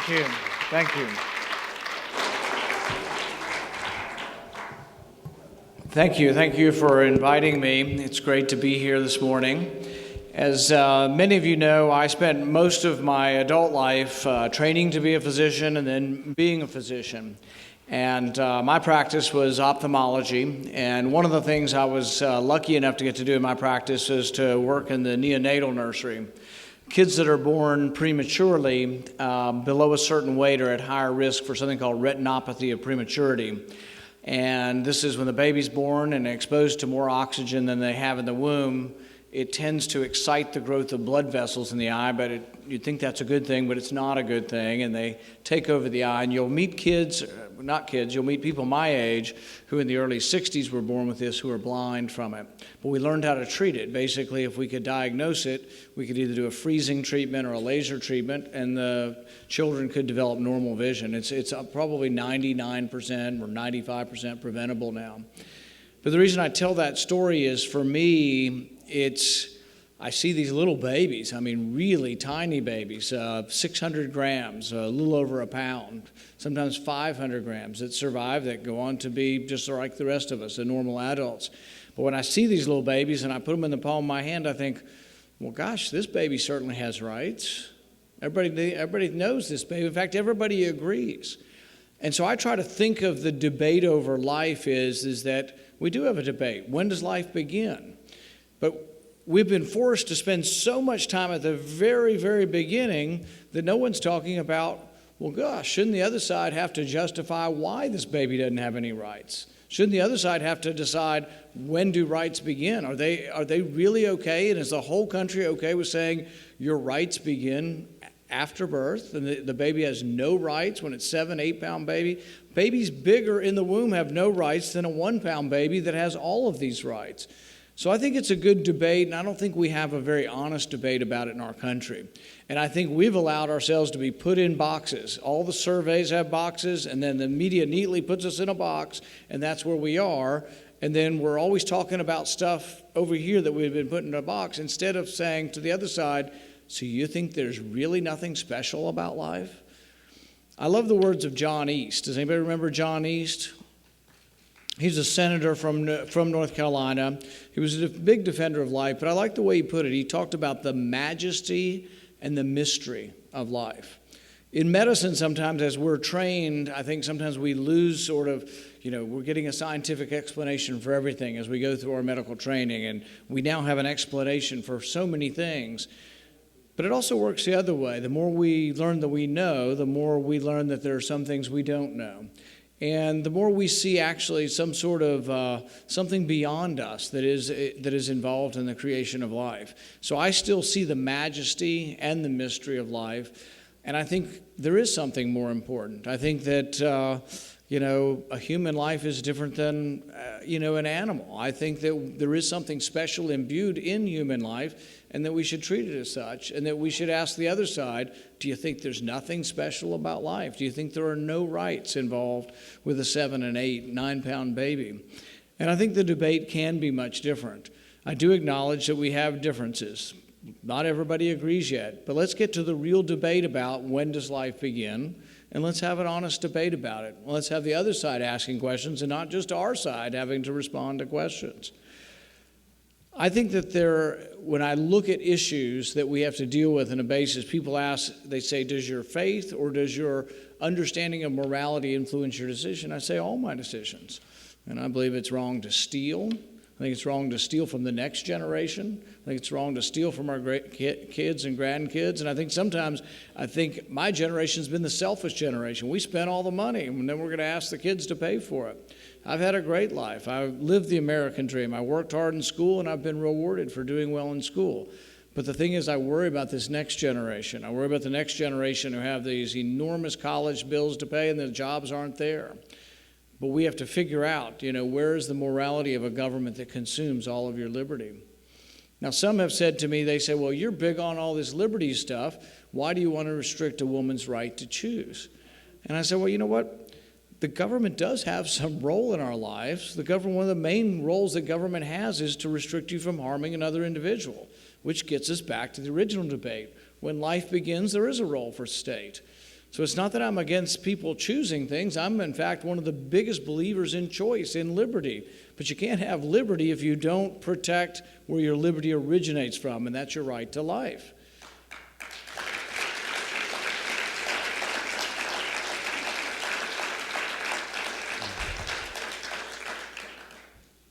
Thank you. Thank you. Thank you. Thank you for inviting me. It's great to be here this morning. As many of you know, I spent most of my adult life training to be a physician and then being a physician. And my practice was ophthalmology. And one of the things I was lucky enough to get to do in my practice is to work in the neonatal nursery. Kids that are born prematurely below a certain weight are at higher risk for something called retinopathy of prematurity. And this is when the baby's born and exposed to more oxygen than they have in the womb. It tends to excite the growth of blood vessels in the eye, but you'd think that's a good thing, but it's not a good thing, and they take over the eye. And you'll meet you'll meet people my age who in the early 60s were born with this, who are blind from it. But we learned how to treat it. Basically, if we could diagnose it, we could either do a freezing treatment or a laser treatment, and the children could develop normal vision. It's probably 99% or 95% preventable now. But the reason I tell that story is, for me, I see these little babies, really tiny babies, 600 grams, a little over a pound, sometimes 500 grams that survive, that go on to be just like the rest of us, the normal adults. But when I see these little babies and I put them in the palm of my hand, I think, well, gosh, this baby certainly has rights. Everybody knows this baby. In fact, everybody agrees. And so I try to think of the debate over life is that we do have a debate. When does life begin? But we've been forced to spend so much time at the very, very beginning that no one's talking about, well, gosh, shouldn't the other side have to justify why this baby doesn't have any rights? Shouldn't the other side have to decide, when do rights begin? Are they really okay? And is the whole country okay with saying your rights begin after birth, and the baby has no rights when it's 7-8 pound baby? Babies bigger in the womb have no rights than a 1 pound baby that has all of these rights. So I think it's a good debate, and I don't think we have a very honest debate about it in our country. And I think we've allowed ourselves to be put in boxes. All the surveys have boxes, and then the media neatly puts us in a box, and that's where we are. And then we're always talking about stuff over here that we've been put in a box, instead of saying to the other side, so you think there's really nothing special about life? I love the words of John East. Does anybody remember John East? He's a senator from North Carolina. He was a big defender of life, but I like the way he put it. He talked about the majesty and the mystery of life. In medicine, sometimes as we're trained, I think sometimes we lose sort of, we're getting a scientific explanation for everything as we go through our medical training, and we now have an explanation for so many things. But it also works the other way. The more we learn that we know, the more we learn that there are some things we don't know. And the more we see actually some sort of something beyond us that is involved in the creation of life. So I still see the majesty and the mystery of life. And I think there is something more important. I think that, a human life is different than, an animal. I think that there is something special imbued in human life, and that we should treat it as such, and that we should ask the other side, do you think there's nothing special about life? Do you think there are no rights involved with a 7 and 8, 9 pound baby? And I think the debate can be much different. I do acknowledge that we have differences. Not everybody agrees yet, but let's get to the real debate about when does life begin, and let's have an honest debate about it. Let's have the other side asking questions and not just our side having to respond to questions. I think that when I look at issues that we have to deal with in a basis, people ask, they say, does your faith or does your understanding of morality influence your decision? I say all my decisions. And I believe it's wrong to steal. I think it's wrong to steal from the next generation. I think it's wrong to steal from our great kids and grandkids. And I think my generation's been the selfish generation. We spent all the money, and then we're going to ask the kids to pay for it. I've had a great life. I've lived the American dream. I worked hard in school, and I've been rewarded for doing well in school. But the thing is, I worry about this next generation. I worry about the next generation who have these enormous college bills to pay, and the jobs aren't there. But we have to figure out, where is the morality of a government that consumes all of your liberty? Now, some have said to me, they say, well, you're big on all this liberty stuff. Why do you want to restrict a woman's right to choose? And I said, well, you know what? The government does have some role in our lives. One of the main roles that government has is to restrict you from harming another individual, which gets us back to the original debate. When life begins, there is a role for state. So it's not that I'm against people choosing things. I'm, in fact, one of the biggest believers in choice, in liberty. But you can't have liberty if you don't protect where your liberty originates from, and that's your right to life.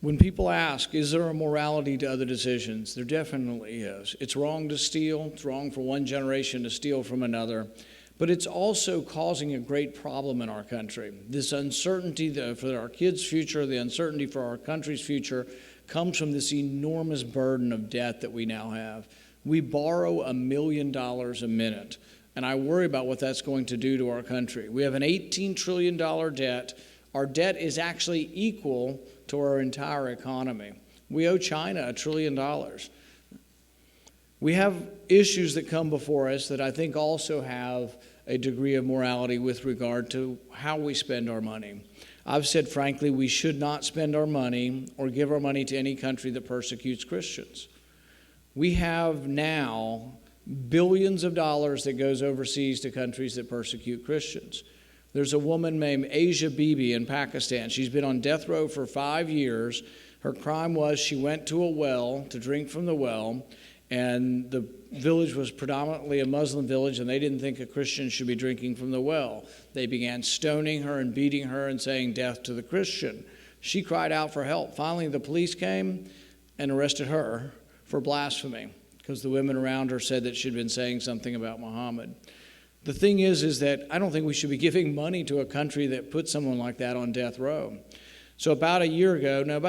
When people ask, is there a morality to other decisions? There definitely is. It's wrong to steal. It's wrong for one generation to steal from another. But it's also causing a great problem in our country. This uncertainty for our kids' future, the uncertainty for our country's future, comes from this enormous burden of debt that we now have. We borrow $1 million a minute, and I worry about what that's going to do to our country. We have an $18 trillion debt. Our debt is actually equal to our entire economy. We owe China $1 trillion. We have issues that come before us that I think also have a degree of morality with regard to how we spend our money. I've said, frankly, we should not spend our money or give our money to any country that persecutes Christians. We have now billions of dollars that goes overseas to countries that persecute Christians. There's a woman named Asia Bibi in Pakistan. She's been on death row for 5 years. Her crime was she went to a well to drink from the well, and the village was predominantly a Muslim village, and they didn't think a Christian should be drinking from the well. They began stoning her and beating her and saying, "Death to the Christian." She cried out for help. Finally, the police came and arrested her for blasphemy because the women around her said that she'd been saying something about Muhammad. The thing is that I don't think we should be giving money to a country that puts someone like that on death row. So about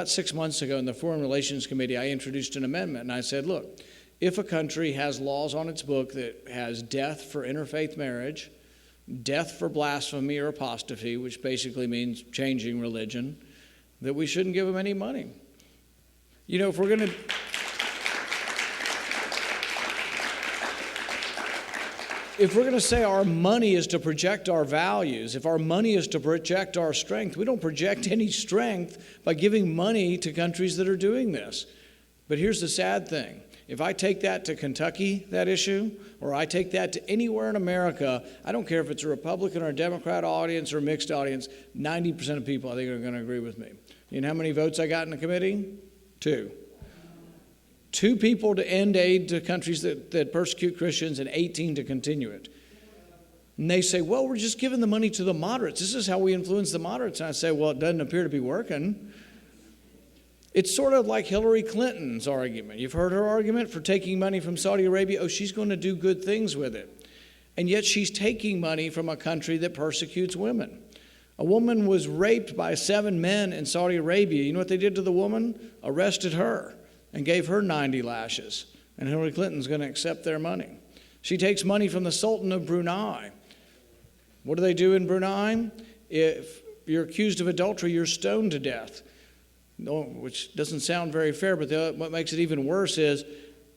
6 months ago in the Foreign Relations Committee, I introduced an amendment, and I said, look, if a country has laws on its book that has death for interfaith marriage, death for blasphemy or apostasy, which basically means changing religion, that we shouldn't give them any money. You know, if we're going to... If we're going to say our money is to project our values, if our money is to project our strength, we don't project any strength by giving money to countries that are doing this. But here's the sad thing. If I take that to Kentucky, that issue, or I take that to anywhere in America, I don't care if it's a Republican or a Democrat audience or a mixed audience, 90% of people I think are going to agree with me. You know how many votes I got in the committee? 2. 2 people to end aid to countries that persecute Christians and 18 to continue it. And they say, well, we're just giving the money to the moderates. This is how we influence the moderates. And I say, well, it doesn't appear to be working. It's sort of like Hillary Clinton's argument. You've heard her argument for taking money from Saudi Arabia. Oh, she's going to do good things with it. And yet she's taking money from a country that persecutes women. A woman was raped by 7 men in Saudi Arabia. You know what they did to the woman? Arrested her and gave her 90 lashes. And Hillary Clinton's going to accept their money. She takes money from the Sultan of Brunei. What do they do in Brunei? If you're accused of adultery, you're stoned to death. No, which doesn't sound very fair, but what makes it even worse is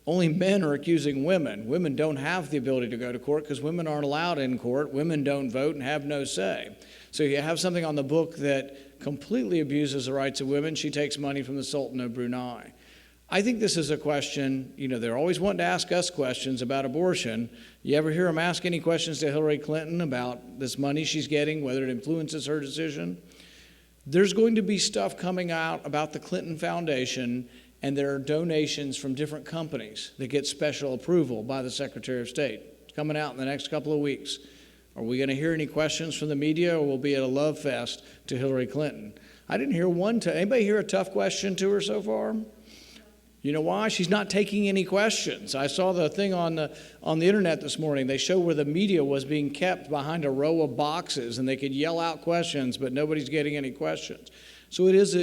only men are accusing women. Women don't have the ability to go to court because women aren't allowed in court. Women don't vote and have no say. So you have something on the book that completely abuses the rights of women. She takes money from the Sultan of Brunei. I think this is a question, you know, they're always wanting to ask us questions about abortion. You ever hear them ask any questions to Hillary Clinton about this money she's getting, whether it influences her decision? There's going to be stuff coming out about the Clinton Foundation, and there are donations from different companies that get special approval by the Secretary of State. It's coming out in the next couple of weeks. Are we going to hear any questions from the media, or will be at a love fest to Hillary Clinton? I didn't hear one. Anybody hear a tough question to her so far? You know why? She's not taking any questions. I saw the thing on the internet this morning. They show where the media was being kept behind a row of boxes, and they could yell out questions, but nobody's getting any questions. So there is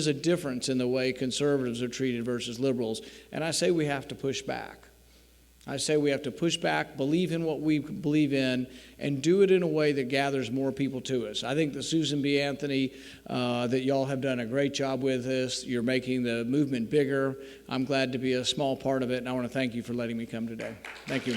a difference in the way conservatives are treated versus liberals, and I say we have to push back. I say we have to push back, believe in what we believe in, and do it in a way that gathers more people to us. I think that Susan B. Anthony, that y'all have done a great job with this. You're making the movement bigger. I'm glad to be a small part of it, and I want to thank you for letting me come today. Thank you.